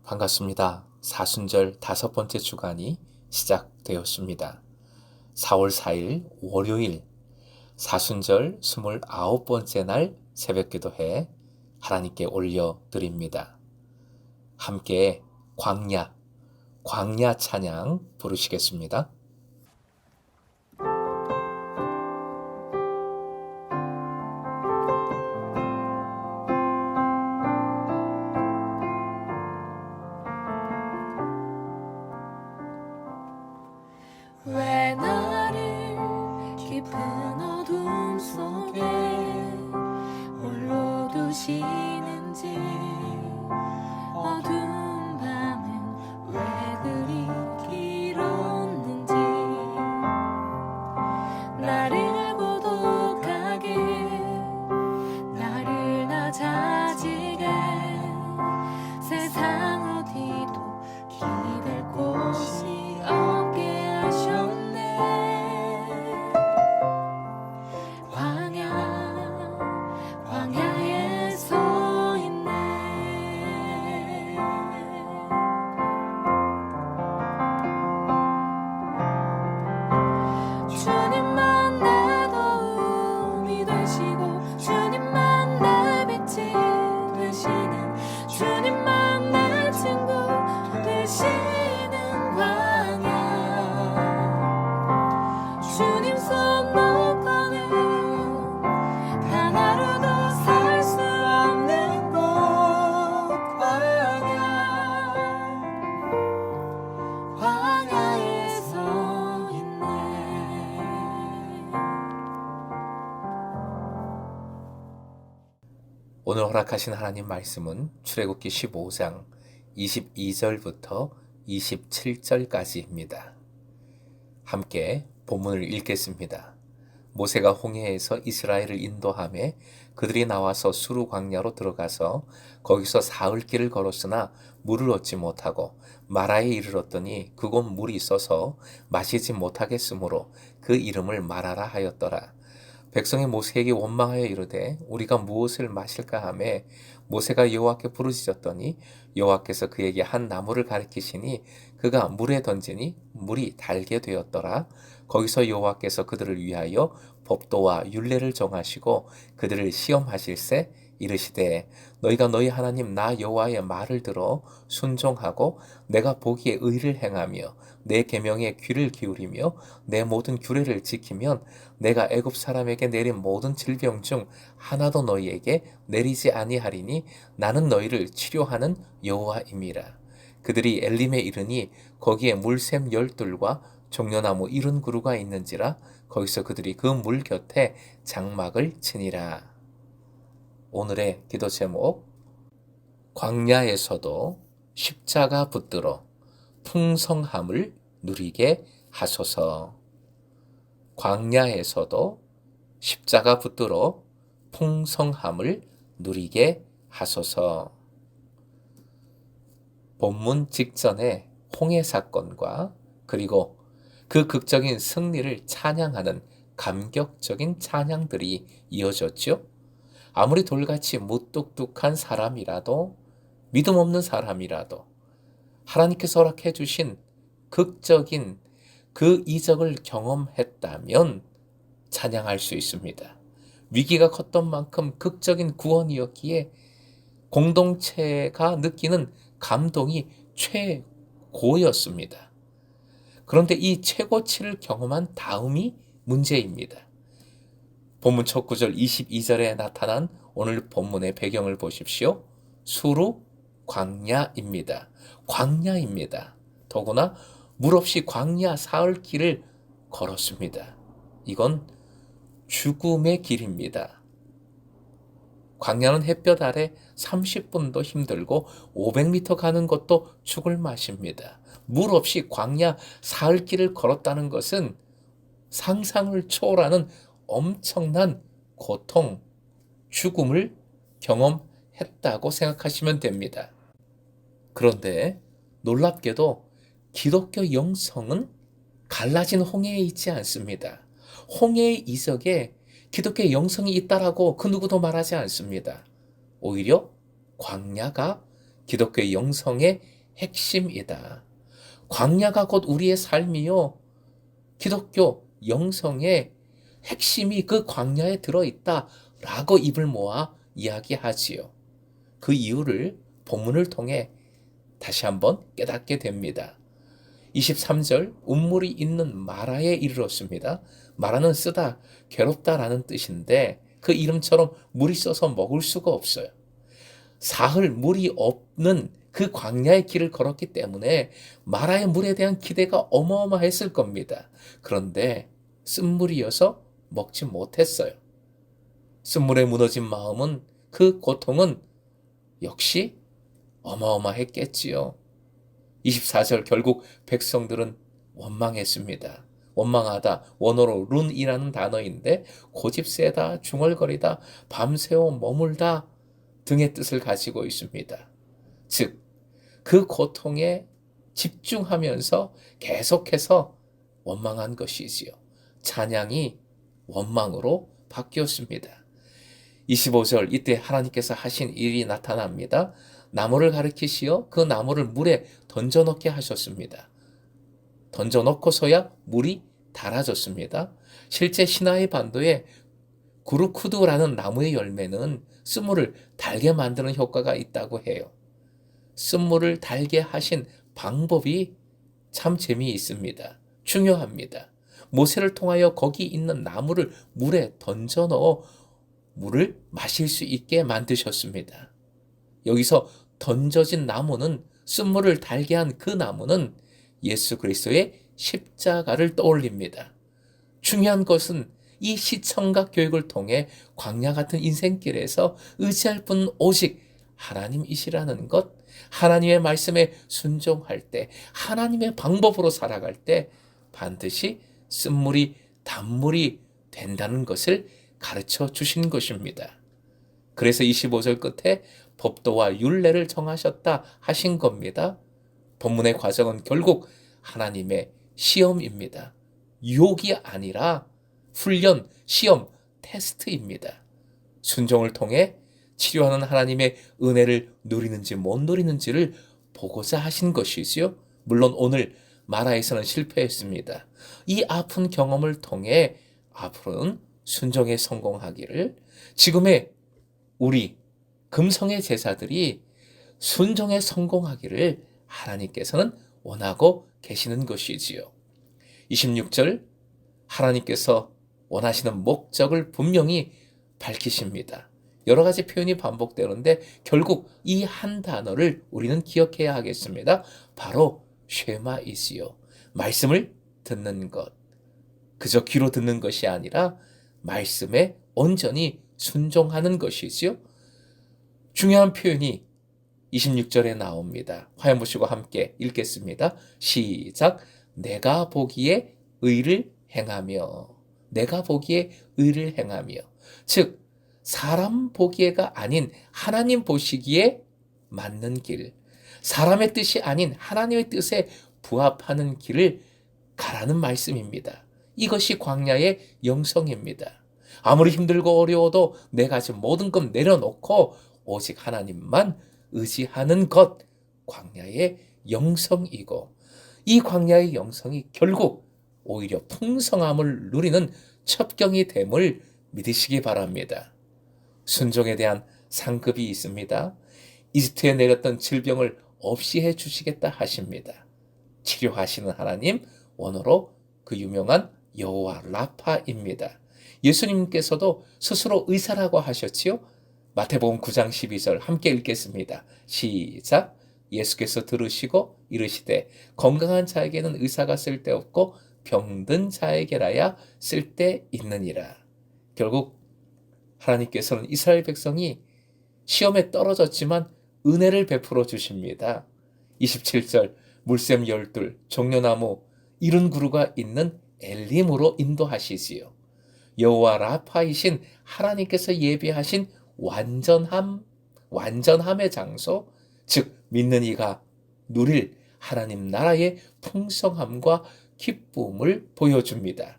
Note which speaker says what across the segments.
Speaker 1: 반갑습니다. 사순절 5번째 주간이 시작되었습니다. 4월 4일 월요일 사순절 29번째 날 새벽기도회 하나님께 올려드립니다. 함께 광야 찬양 부르시겠습니다.
Speaker 2: 왜 나를 깊은 어둠 속에 홀로 두시는지, 어두운 밤은 왜 그리 길었는지, 나를 고독하게, 나를 낮아지게, 세상 어디도 기댈 곳이 없게 하셨네. 광야에 서 있네. 주님만 내 도움이 되시고, 주님만 내 빛이 되시는, 주님만 내 친구 되시는 광야. 주님 손 놓고는 단 하루도 살 수 없는 곳, 광야에 서 있네.
Speaker 1: 오늘 허락하신 하나님 말씀은 출애굽기 15장 22절부터 27절까지입니다. 함께 본문을 읽겠습니다. 모세가 홍해에서 이스라엘을 인도하며 그들이 나와서 수르 광야로 들어가서 거기서 사흘 길을 걸었으나 물을 얻지 못하고 마라에 이르렀더니 그곳 물이 있어서 마시지 못하겠으므로 그 이름을 마라라 하였더라. 백성이 모세에게 원망하여 이르되 우리가 무엇을 마실까 하매 모세가 여호와께 부르짖었더니 여호와께서 그에게 한 나무를 가리키시니 그가 물에 던지니 물이 달게 되었더라. 거기서 여호와께서 그들을 위하여 법도와 율례를 정하시고 그들을 시험하실세 이르시되 너희가 너희 하나님 나 여호와의 말을 들어 순종하고 내가 보기에 의를 행하며 내 계명에 귀를 기울이며 내 모든 규례를 지키면 내가 애굽 사람에게 내린 모든 질병 중 하나도 너희에게 내리지 아니하리니 나는 너희를 치료하는 여호와임이라. 그들이 엘림에 이르니 거기에 물샘 12과 종려나무 70그루가 있는지라 거기서 그들이 그 물 곁에 장막을 치니라. 오늘의 기도 제목, 광야에서도 십자가 붙들어 풍성함을 누리게 하소서. 광야에서도 십자가 붙들어 풍성함을 누리게 하소서. 본문 직전에 홍해 사건과 그리고 그 극적인 승리를 찬양하는 감격적인 찬양들이 이어졌죠. 아무리 돌같이 무뚝뚝한 사람이라도, 믿음 없는 사람이라도 하나님께서 허락해 주신 극적인 그 이적을 경험했다면 찬양할 수 있습니다. 위기가 컸던 만큼 극적인 구원이었기에 공동체가 느끼는 감동이 최고였습니다. 그런데 이 최고치를 경험한 다음이 문제입니다. 본문 첫 구절 22절에 나타난 오늘 본문의 배경을 보십시오. 수르 광야입니다. 광야입니다. 더구나 물 없이 광야 사흘 길을 걸었습니다. 이건 죽음의 길입니다. 광야는 햇볕 아래 30분도 힘들고 500m 가는 것도 죽을 맛입니다. 물 없이 광야 사흘 길을 걸었다는 것은 상상을 초월하는 엄청난 고통, 죽음을 경험했다고 생각하시면 됩니다. 그런데 놀랍게도 기독교 영성은 갈라진 홍해에 있지 않습니다. 홍해의 이적에 기독교의 영성이 있다라고 그 누구도 말하지 않습니다. 오히려 광야가 기독교의 영성의 핵심이다. 광야가 곧 우리의 삶이요. 기독교 영성의 핵심이 그 광야에 들어있다 라고 입을 모아 이야기하지요. 그 이유를 본문을 통해 다시 한번 깨닫게 됩니다. 23절 운물이 있는 마라에 이르렀습니다. 마라는 쓰다, 괴롭다라는 뜻인데 그 이름처럼 물이 써서 먹을 수가 없어요. 사흘 물이 없는 그 광야의 길을 걸었기 때문에 마라의 물에 대한 기대가 어마어마했을 겁니다. 그런데 쓴물이어서 먹지 못했어요. 쓴물에 무너진 마음은 그 고통은 역시 어마어마했겠지요. 24절 결국 백성들은 원망했습니다. 원망하다, 원어로 룬이라는 단어인데 고집세다, 중얼거리다, 밤새워 머물다 등의 뜻을 가지고 있습니다. 즉, 그 고통에 집중하면서 계속해서 원망한 것이지요. 찬양이 원망으로 바뀌었습니다. 25절 이때 하나님께서 하신 일이 나타납니다. 나무를 가리키시어 그 나무를 물에 던져넣게 하셨습니다. 던져넣고서야 물이 달아졌습니다. 실제 시나이 반도에 구르쿠드라는 나무의 열매는 쓴물을 달게 만드는 효과가 있다고 해요. 쓴물을 달게 하신 방법이 참 재미있습니다. 중요합니다. 모세를 통하여 거기 있는 나무를 물에 던져 넣어 물을 마실 수 있게 만드셨습니다. 여기서 던져진 나무는 쓴물을 달게 한 그 나무는 예수 그리스도의 십자가를 떠올립니다. 중요한 것은 이 시청각 교육을 통해 광야 같은 인생길에서 의지할 분 오직 하나님이시라는 것, 하나님의 말씀에 순종할 때, 하나님의 방법으로 살아갈 때 반드시 쓴물이 단물이 된다는 것을 가르쳐 주신 것입니다. 그래서 25절 끝에 법도와 율례를 정하셨다 하신 겁니다. 본문의 과정은 결국 하나님의 시험입니다. 유혹이 아니라 훈련, 시험, 테스트입니다. 순종을 통해 치료하는 하나님의 은혜를 누리는지 못 누리는지를 보고자 하신 것이지요. 물론 오늘 마라에서는 실패했습니다. 이 아픈 경험을 통해 앞으로는 순종에 성공하기를, 지금의 우리 금성의 제자들이 순종에 성공하기를 하나님께서는 원하고 계시는 것이지요. 26절 하나님께서 원하시는 목적을 분명히 밝히십니다. 여러 가지 표현이 반복되는데 결국 이 한 단어를 우리는 기억해야 하겠습니다. 바로 쉐마이시요. 말씀을 듣는 것. 그저 귀로 듣는 것이 아니라 말씀에 온전히 순종하는 것이지요. 중요한 표현이 26절에 나옵니다. 화면 보시고 함께 읽겠습니다. 시작. 내가 보기에 의를 행하며, 내가 보기에 의를 행하며. 즉 사람 보기에가 아닌 하나님 보시기에 맞는 길, 사람의 뜻이 아닌 하나님의 뜻에 부합하는 길을 가라는 말씀입니다. 이것이 광야의 영성입니다. 아무리 힘들고 어려워도 내 가진 모든 것 내려놓고 오직 하나님만 의지하는 것, 광야의 영성이고, 이 광야의 영성이 결국 오히려 풍성함을 누리는 첩경이 됨을 믿으시기 바랍니다. 순종에 대한 상급이 있습니다. 이집트에 내렸던 질병을 없이 해주시겠다 하십니다. 치료하시는 하나님, 원어로 그 유명한 여호와 라파입니다. 예수님께서도 스스로 의사라고 하셨지요. 마태복음 9장 12절 함께 읽겠습니다. 시작. 예수께서 들으시고 이르시되 건강한 자에게는 의사가 쓸데없고 병든 자에게라야 쓸데있느니라. 결국 하나님께서는 이스라엘 백성이 시험에 떨어졌지만 은혜를 베풀어 주십니다. 27절 물샘 12, 종려나무 70그루가 있는 엘림으로 인도하시지요. 여호와 라파이신 하나님께서 예비하신 완전함의 장소, 즉 믿는 이가 누릴 하나님 나라의 풍성함과 기쁨을 보여줍니다.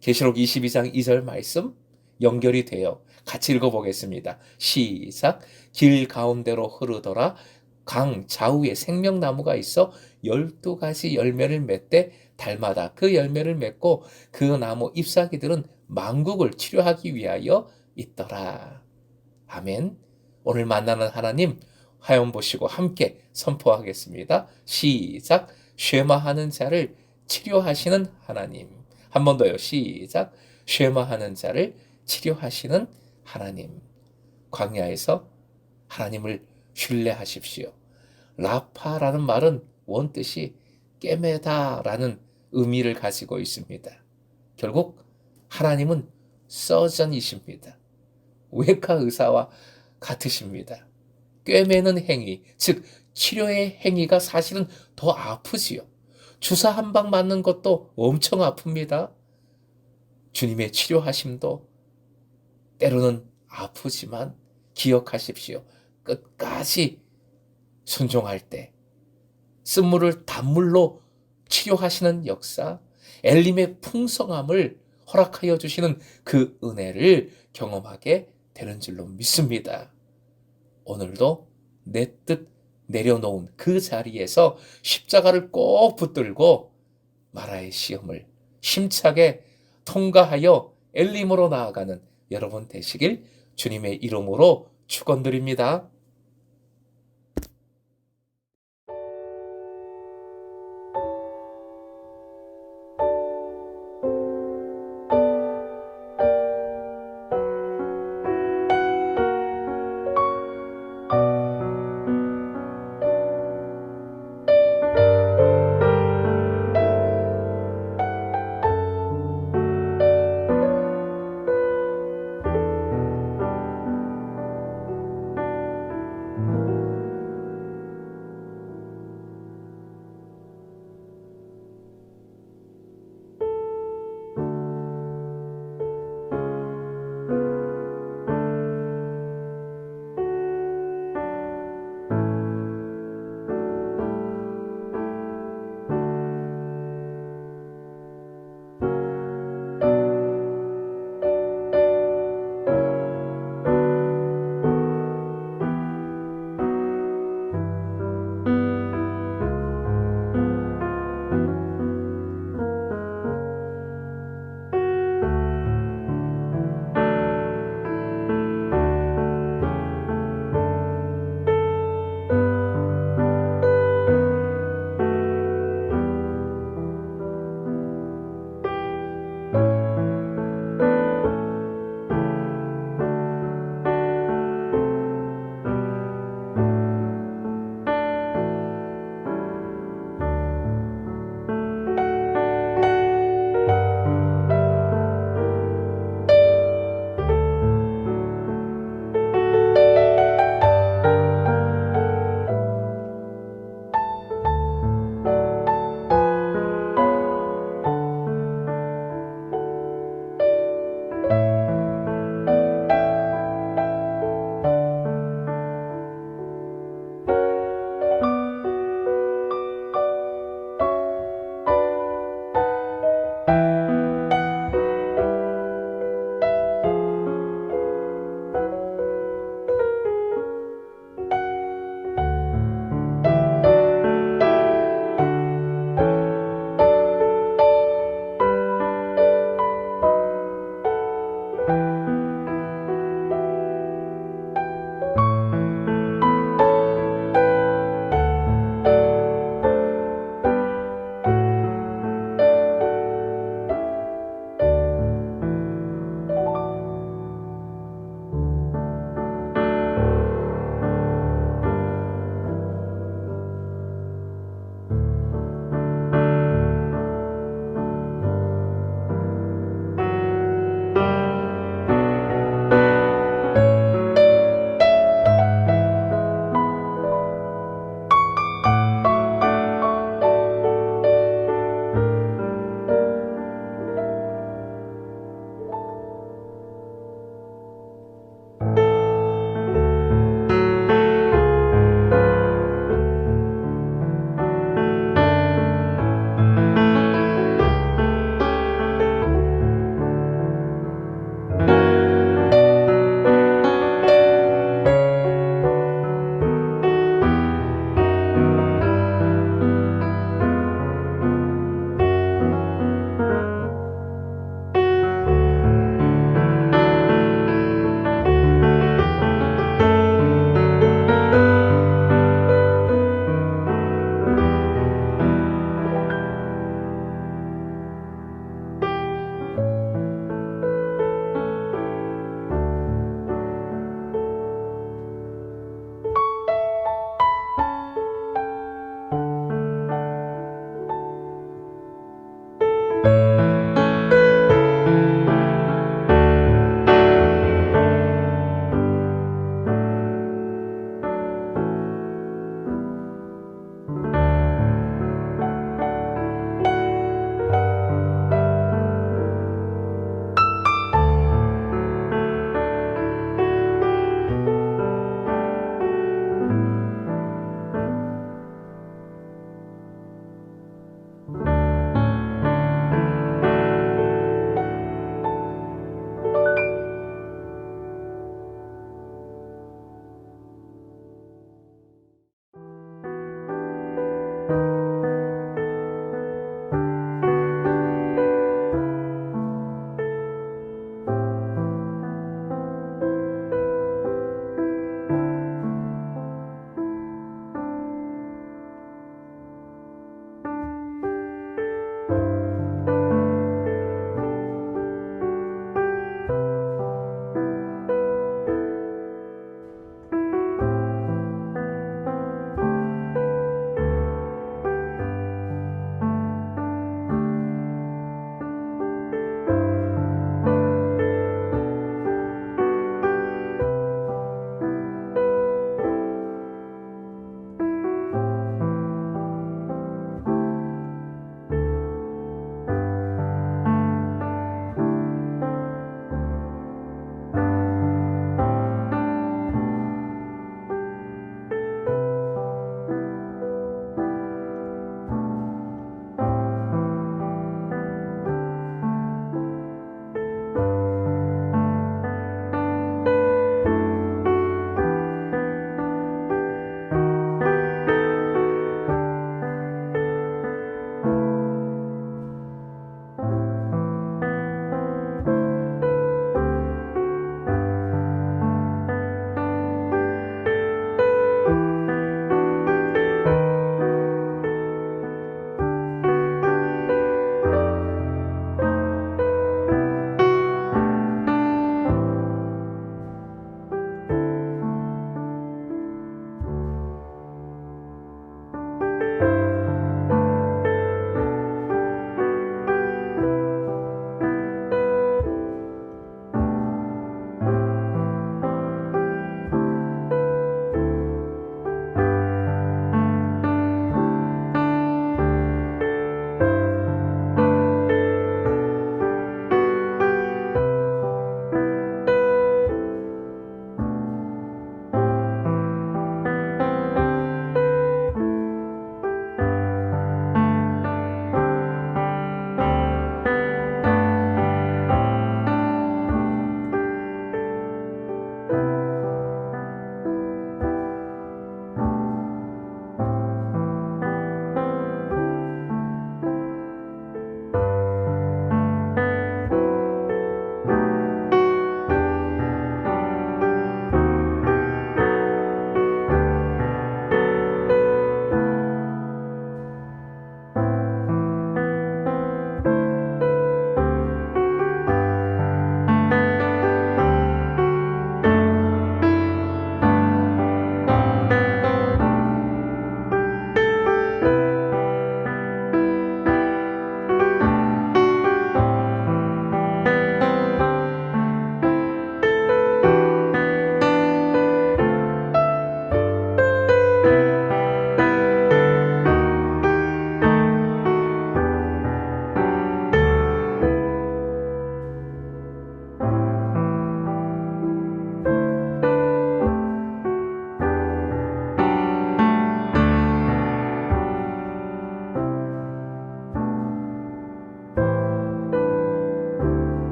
Speaker 1: 계시록 22장 2절 말씀 연결이 되어 같이 읽어보겠습니다. 시작. 길 가운데로 흐르더라 강 좌우에 생명나무가 있어 12가지 열매를 맺되 달마다 그 열매를 맺고 그 나무 잎사귀들은 만국을 치료하기 위하여 있더라. 아멘. 오늘 만나는 하나님 화면 보시고 함께 선포하겠습니다. 시작. 쉐마하는 자를 치료하시는 하나님. 한 번 더요. 시작. 쉐마하는 자를 치료하시는 하나님. 광야에서 하나님을 신뢰하십시오. 라파라는 말은 원뜻이 꿰매다라는 의미를 가지고 있습니다. 결국 하나님은 서전이십니다. 외과 의사와 같으십니다. 꿰매는 행위, 즉 치료의 행위가 사실은 더 아프지요. 주사 한 방 맞는 것도 엄청 아픕니다. 주님의 치료하심도 때로는 아프지만 기억하십시오. 끝까지 순종할 때 쓴물을 단물로 치료하시는 역사, 엘림의 풍성함을 허락하여 주시는 그 은혜를 경험하게 되는 줄로 믿습니다. 오늘도 내 뜻 내려놓은 그 자리에서 십자가를 꼭 붙들고 마라의 시험을 힘차게 통과하여 엘림으로 나아가는 여러분 되시길 주님의 이름으로 축원드립니다.